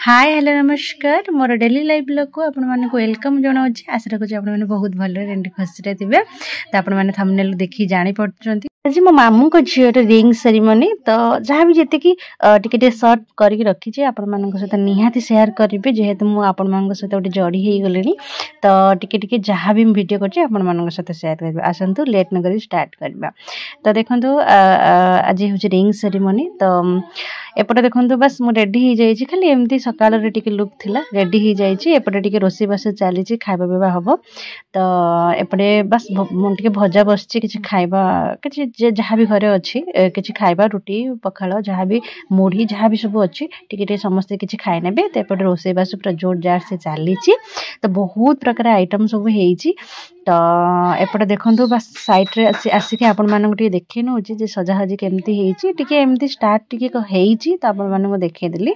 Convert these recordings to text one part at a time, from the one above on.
Hi hello नमस्कार मोर daily life blog को आपण माने वेलकम जनाऊँ। आशा रखुच्छे आपण मैंने बहुत भल खुशी थे तो आपण मैंने थंबनेल देखी जानी पड़ते। आज मो मामू को झीर रिंग सेरिमनी तो जहाँ भी जी टे सर्ट करके रखी आपण मान सहित निहाती शेयर करेंगे जेहेतु मुझे आपण मान सहित गोटे जोड़ी हो गले तो टिके जहाँ भी भिडियो कर सहित शेयर कर आसतु लेट न करी स्टार्ट करवा। तो देखो आज हूँ रिंग सेरिमनी तो एपटे देखो बस मुझे रेडी हो जाइए खाली एमती सकाल लुक थिला रेडी हो जाइए। एपटे टिके रोषे बास चली खाଇବା पिवा हम तो एपटे बस टे भजा बस कि खाଇବା कि जहाँ भी घरे अच्छी किसी खाଇବା रुटी पखाल जहाँ भी मुढ़ी जहाँ भी सब अच्छी टिके समस्ते किसी खाई ने तो एपटे रोषे बास पूरा जोर जार से चली तो बहुत प्रकार आइटम सब हो तो एपटे देखो बस सैड्रे आसिक आपण मानक देखे नौ सजाहजी केमती एमती स्टार्ट टी तो आपण मानक देखईदेली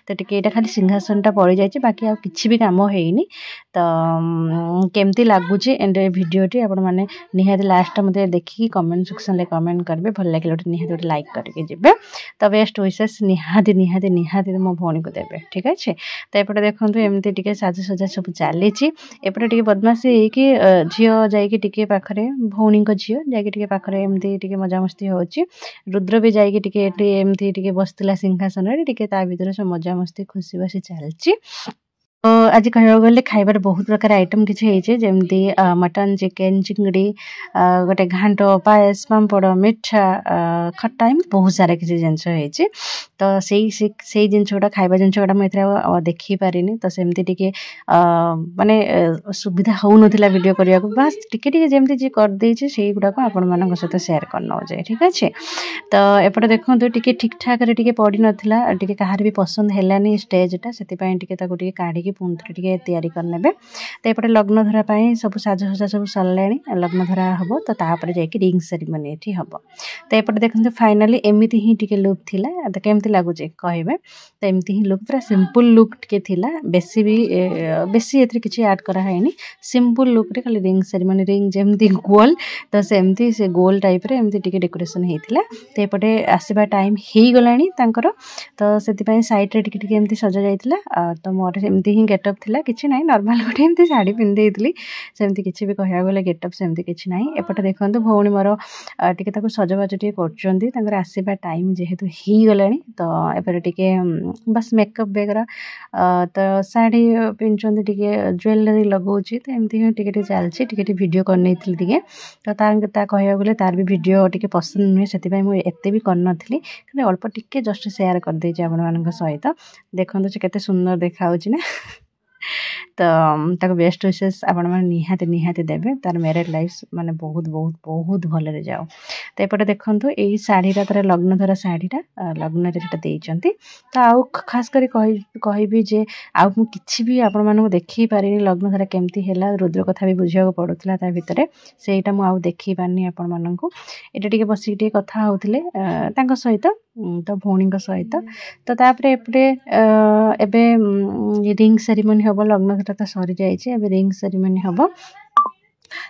तो टिके खाली सिंहासनटा पड़ जाए बाकी आ किसी भी काम होनी तो केमती लगुच एंड भिडियोटी आपण मैंने निहाती लास्ट मत देखिए कमेंट सेक्शन में कमेंट करेंगे भल लगे निहाती गोटे लाइक करके जी तो बेस्ट विशेष निहाती निहाती निहाती मो भौणी को देवे ठीक अच्छे। तो एपटे देखो एमती टिके साजसजा सब चली एपटे टिके बदमाशी होगी झील जाइए पाखरे भौणी झील जाइए पाखरे एमती मजामस्ती होची रुद्र भी जाइए एमती बसला सिंहासन टिके ता भीतर सब मजामस्ती खुशी बासी चलची। तो आज कह गले खाइबार बहुत प्रकार आइटम किसी जमती मटन चिकेन चिंगड़ी गोटे घाट पायस पापड़ मिठा खट्टा एम बहुत सारा किसी जिनस तो से जिनस गुड़ा खाइबा जिनस गुड़ा मुझे देखी पारिनी तो सेमती टिके माने सुविधा हो नथिला वीडियो करने को बस टिके जमती जी करदे से गुड़ाक आपण मान सहित शेयर करना जाए ठीक अच्छे। तो एपटे देखो टिके ठीक ठाक टिके पड़ी नाला टिके कहार भी पसंद है स्टेजटा से टिके काढ़ी पुणी थे तैयारी करने तो एपटे लग्न धरापाई सब साजसजा सब सरला लग्न धरा हम तो तापर जाकि रिंग सेरिमनी ये हम तो एपटे देखते फाइनाली एमती ही टिके लुक थिला तो केमती लगुच कहे तो एमती ही लुक पूरा सिंपल लुक टिके थिला बेसी भी बेसी एथरे किछि ऐड करा हैनी सिंपल लुक रे खाली रिंग सेरिमनी रिंग जेमती गोल तो सेमती से गोल टाइप रे एमती टिके डेकोरेशन हेतिला तो एपटे आसीबा टाइम हे गलानी तांकर तो सेति पई साइड रे टिके एमती सजा जाइतिला तो मोर एमती ही गेटअप थिला किछि नाही नॉर्मल गोटे एमती साड़ी पिंधे देली सेमती किछि भी कहया गले गेटअप सेमती किछि नाही। एपटे देखंतु भौणी मोर टिके ताको सजबाज टिके करचंदी तांकर आसीबा टाइम जेहेतु ही गलानी तो एपटे टिके बस मेकअप वगैरह तो साड़ी पिंचंदी टिके ज्वेलरी लगौची तो एमती ही टिके चलची टिके वीडियो करने टिके तो ता कहया गले तार भी वीडियो टिके पसंद नुहे सेति पई मु एते भी करनथली खाली अल्प टिके जस्ट शेयर कर देछि आपण मानक सहित देखंतु से केते सुंदर देखा होची ना तो बेस्ट विशेष आपण मैंने निहाती निहाती देवे तार मैरिड लाइफ माने बहुत बहुत बहुत भल जाओ। तो एपटे देखो यही शाढ़ीटा तार लग्न धरा शाढ़ीटा लग्न देइचंती तो आउ खास कर कहबी जे आउ मु किछि भी आपण मानक देखि पारिनी लग्न धरा केमती हैला रुद्र कथा भी बुझिया पड़ुतला ता भितरे सेटा मु आउ देखि पारनी आपण मानक एटा टिके बसी टिके कथा होउथिले तांको सहित तो भौणी सहित तो तापरे एपटे एबे रिंग सेरिमनी हम लग्न धरा तो सरी जाइए एबे रिंग सेरिमनी हम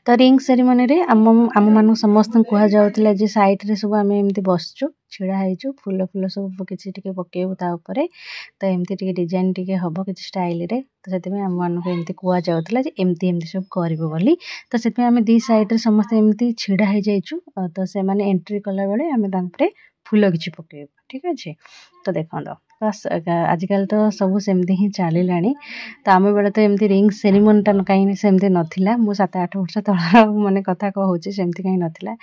तो रिंग सेरिमनी रे आम मान समस्त कह जाऊला जे साइड रे सब आम एमती बसचु छिड़ा होइचु फूल फूल सब किसी टिके पकेबू ता ऊपर तो एमती टिके डिजाइन टिके हम किसी स्टाइल रे तो से आम मान एमती कह जाऊला जे एमती एमती सब करिवो बोली तो से आम दी साइड रे समस्त एमती छिड़ा हो जाइचु तो से माने एंट्री कला बेले आम तांपरे फूल किसी पकेबू ठीक अच्छे। तो देखो बस आजिकल तो सब सेमती ही चलला तो आम बेले तो एमती रिंग सेरिमनीटा कहीं सेमती नाला मु 7-8 वर्ष तल माने कथा कहूँ सेमती कहीं नाला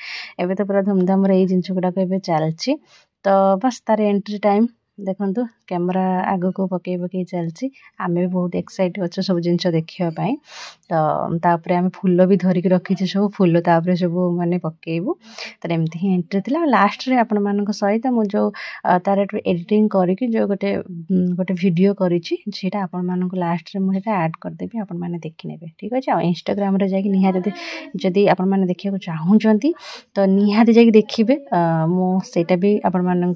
एबे तो पूरा धूमधाम रे जिनस गुड़ाक चलची तो बस तार एंट्री टाइम देखंतु कैमरा आग को पकई पकई चलची आम भी बहुत एक्साइट अच्छे सब जिनस देखापी तो तापर आम फूल भी धरिक रखीचे सब फूल तापर सब माने पकेबू तो एमती ही एंट्री थी लास्ट रे आपण मान सहित मु जो तार एडिटिंग करके जो गोटे गोटे वीडियो करीटा आपण मान लास्ट रे मुझे ऐड करदेवी आपण मैंने देखने ठीक अच्छे। इंस्टाग्राम रे जाकि निहाती जदि आपण मैंने देखा चाहूँगी तो निहाती जाकि देखिए मुझे भी आपण मान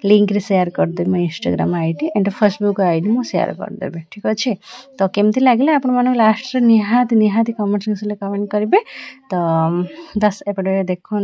लिंक रे शेयर कर मो Instagram ID and Facebook ID मु शेयर करदेवी ठीक अच्छे। तो केमती लगे आपण मान लास्ट रे निहाती निहाती कमेंट सेक्शन में कमेंट करेंगे। तो बस एपटे देखो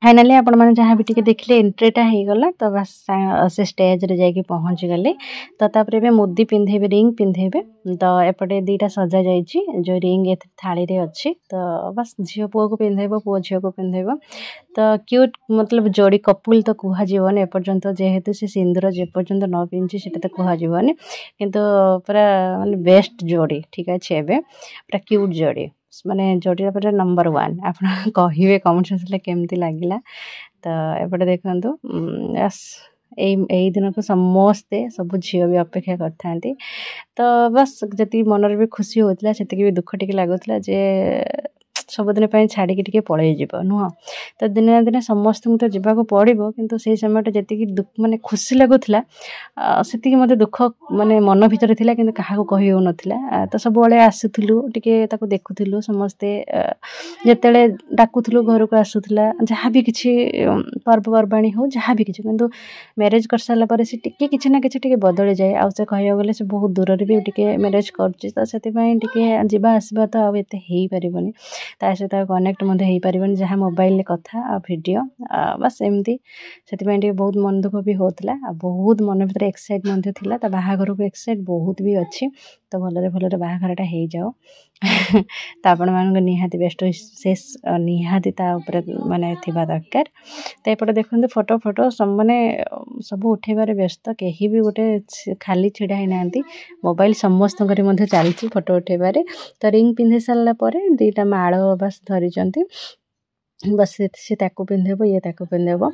फाइनाली आपण मैंने जहाँ भी टिके देखले एंट्रीटा हो गला तो बस से स्टेज रे जाके पहुँची गले तो तापर मुदी पिंधेबे रिंग पिंधेबे तो एपटे दुईटा सजा जाइए जो रिंग ए थाली रे अच्छी तो बस झील पुओ को पिंधेब पुओ झील को पिंधेब तो क्यूट मतलब जोड़ी कपुल तो कहजन एपर्यंत जेहेतु से सिंदूर जेपर्यंत न पिंधि से तो कहजन किंतु पूरा माने बेस्ट जोड़ी ठीक अच्छे पूरा क्यूट जोड़ी माने जोड़ी पूरा नंबर 1 आप कहे कमेंट सेक्शन केमती लगिला तो एपटे देखो बस यही दिन को समस्ते सब झील भी अपेक्षा करते तो बस जी मनर भी खुशी होता से भी दुख टी लगुला जे सबुदिन छाड़ी टे पलैज नुह तो दिने ना दिन समस्त तो जावाक पड़ो किंतु से समय जी दुख माने खुशी लगुला से मत दुख माने मन भितर थिला किंतु काहाको कहि हो नथिला तो सब बळे आसुथुलु टिके ताको देखुथुलु समस्ते जेतेले डाकुथुलु घर को आसुथुला जहाँ भी किछि पर्वपर्वाणी हो जहाँ भी किछि किंतु मैरेज कर सारा पर से टिके किछि ना किछि टिके बदली जाए आ से कहया गले से बहुत दूर रे भी टिके मैरेज करछि तो सेति पई टिके जीवा आसबा तो आ एते हेई परिबनी ता सहित कनेक्ट मध्य हो पार जहाँ मोबाइल कथा आ वीडियो बस एमती से बहुत मन दुख भी होता बहुत मन भर एक्साइट था बाहाघर को एक्साइट बहुत भी अच्छी तो भलरे भलरे बाहाघरटा हो जाओ तो आपण मान निहाती बेस्ट शेष निहाती माने थिबा दरकार तो एपटे देखते फोटो फोटो सब माने सब उठेबार व्यस्त कहीं भी गोटे खाली छिड़ा ही ना मोबाइल समस्त चलती फोटो उठेबार तो रिंग पिंधि सारा दुईटा माड़ बस धरी बस से ताको पिंधेब ये ताको पिंधेब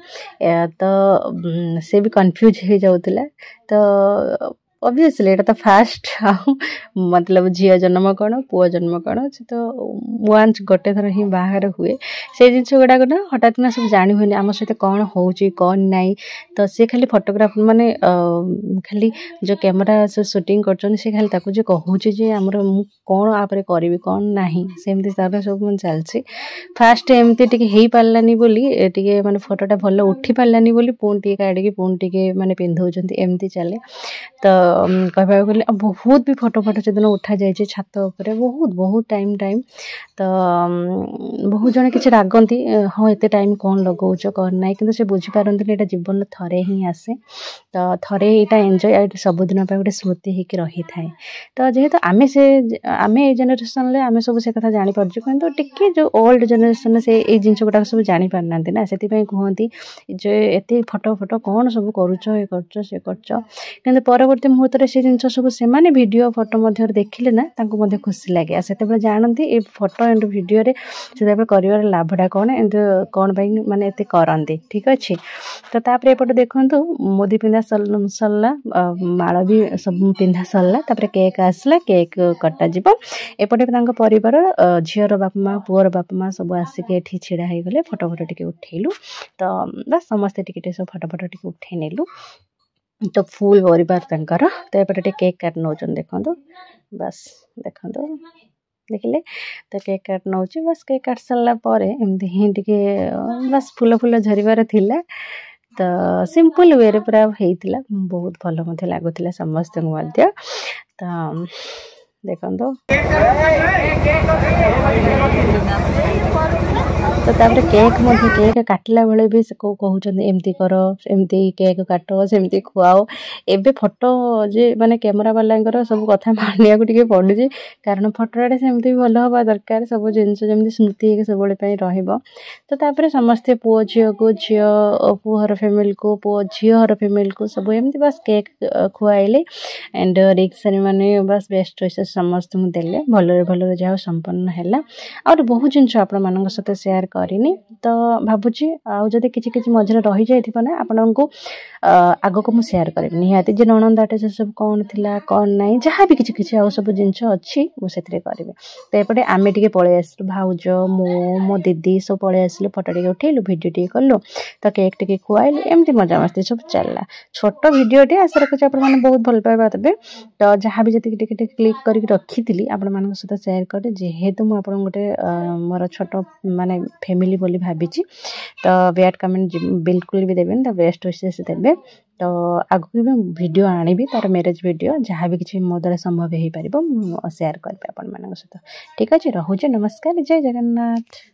तो से भी कन्फ्यूज हो जाऊला तो ऑब्वियसली एटा तो फास्ट मतलब झील जन्म कौन पुओ जन्म कौन से तो वंस गोटे थर ही बाहर हुए से जिन गुड़ाक ना हठात ना सब जानी हुए आम सहित कौन हो कौन नाई तो सी खाली फोटोग्राफ माने खाली जो कैमरा से शूटिंग कर खाली ताको जे कहूँ जे आमर मु कौन आप करी कौन ना सेमती सब चलती फास्ट एमती टिके हो पारानी बोली टिके माने फोटोटा भल उठी पारानी बोली पुणी टिके काढ़ी पुणी टिके माने पिंधौछंती एमती चले तो कहबा गले बहुत भी फोटो फोटो से उठा जाए छात उपर बहुत बहुत टाइम तो बहुत जन किसी रागती हाँ एत टाइम कौन लगौच कौन ना कि से बुझीपारती यहाँ जीवन थरे ही आसे तो थरे यहाँ एंजॉय सबुदिन गोटे स्मृति होकर रही थाए तो जेहेतु आमे से आमे ए जेनेरेशन आमे सब से कथा जानी पारछु किंतु टिके जो ओल्ड जेनेरेशन से ए जिंस गुडा सब जानी पारना ना से कहती जो एत फोटो फोटो कौन सब करुच ये कर से कर परवर्ती मुहूर्त से जिन सब से वीडियो फोटो मध्य देखिले ना तांको खुशी लगे से जानती ये फोटो एंड वीडियो से कर लाभटा कौन एंड कौन माने एते करती ठीक अच्छे तो तापर एपटे देखु मोदी पिंधा सरला माला भी सब पिंधा सरला तापर केक आसला केक कटा जीव एपटे परिवार झीर बापा माँ पुअर बापा माँ सब आसिक ये छिड़ा हो गले फोटो फोटो टिके उठेलु तो बस समस्ते टिके सब फोटो फोटो टिके उठे नेलु तो फुल परिवार तंकर तो एपटे केक काट नौ देखो बस देखो देखिले तो केक काट नौ बस केक काट सारापर एमती ही टिके बस फूल फूल झरबार थिला तो सिंपल वे पूरा होता बहुत भल लगुला समस्त तो देखो तो तापर केक काटला बेले भी कहते एमती कर एमती केक काट सेमती खुआओ एबे फोटो जे माने कैमरा वाला सब कथा मानिया को टिके पड़ुଛି कारण फोटोटा सेमती भल हवा दरकार सब जिन जमी स्मृति सब रहिबो तो तापर समस्ते पुओ झील को झील पुहर फैमिली को पुओ झीहर फैमिली को सब एमती बस केक खुआइले एंड रिंग सेरेमनी बस बेस्ट विशेष समस्त देले भलरे भलरे जहाँ संपन्न है और बहुत जिनस आपण मान सहित सेयार करनी तो भावुची आदि कि मझे रही जाइए ना आपण को आग को मुझे सेयार करें निहाती जे नणंदाटे से सब कौन थिला कौन नाई जहाँ भी किसी आउ सब जिनस अच्छी मुझे करेंगे तो एपटे आमे टिके पलि आसलु भाउज मो दीदी सब पलि आसलु फोटो टिके उठेलु वीडियो टिके कलु तो केक टिके खुआइलु एमती मजा मस्ती सब चलला छोट वीडियोटे आशा रखुच्छे आप बहुत भल पाइबा देबे तो जहाँ भी जी टिके क्लिक करके रखी आपण मान सहित सेयार करें जेहेतु मुझे गोटे मोर छोट माने फैमिली बोली भाभी तो बैड कमेंट बिल्कुल भी देवें तो बेस्ट विशेष देवे तो आगु भी वीडियो आनिबी तार मैरेज वीडियो जहाँ भी किसी मो द्वारा संभव हो पार सेयार करें आपण मान सहित ठीक अच्छे रोचे नमस्कार जय जगन्नाथ।